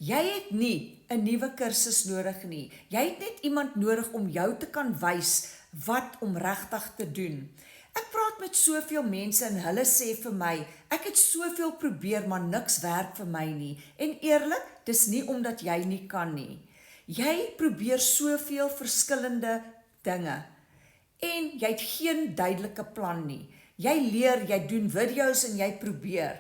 Jy het nie 'n nuwe kursus nodig nie. Jy het net iemand nodig om jou te kan wys wat om regtig te doen. Ek praat met soveel mense en hulle sê vir my, ek het soveel probeer, maar niks werk vir my nie. En eerlik, dis nie omdat jy nie kan nie. Jy probeer soveel verskillende dinge en jy het geen duidelike plan nie. Jy leer, jy doen video's en jy probeer.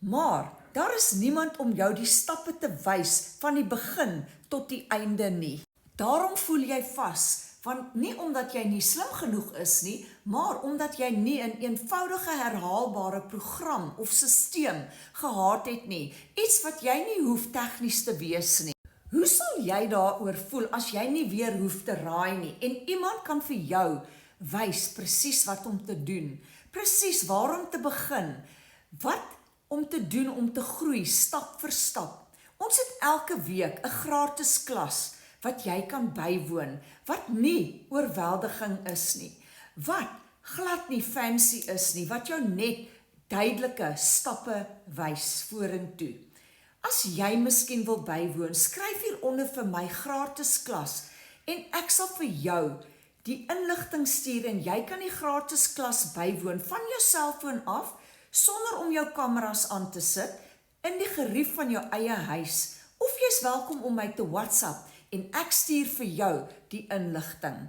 Maar daar is niemand om jou die stappe te wys van die begin tot die einde nie. Daarom voel jy vas, want nie omdat jy nie slim genoeg is nie, maar omdat jy nie 'n eenvoudige herhaalbare program of stelsel gehad het nie. Iets wat jy nie hoef tegnies te wees nie. Hoe sal jy daaroor voel as jy nie weer hoef te raai nie en iemand kan vir jou wys presies wat om te doen, presies waar om te begin, wat om te doen om te groei stap vir stap. Ons het elke week 'n gratis klas wat jy kan bywoon, wat nie oorweldiging is nie, wat glad nie fancy is nie, wat jou net duidelike stappe wys vorentoe. As jy miskien wil bywoon, skryf hieronder vir my gratis klas en ek sal vir jou die inligting stuur en jy kan die gratis klas bywoon van jou selfoon af, sonder om jou kameras aan te sit, in die gerief van jou eie huis, of jy's welkom om my te WhatsApp en ek stuur vir jou die inligting.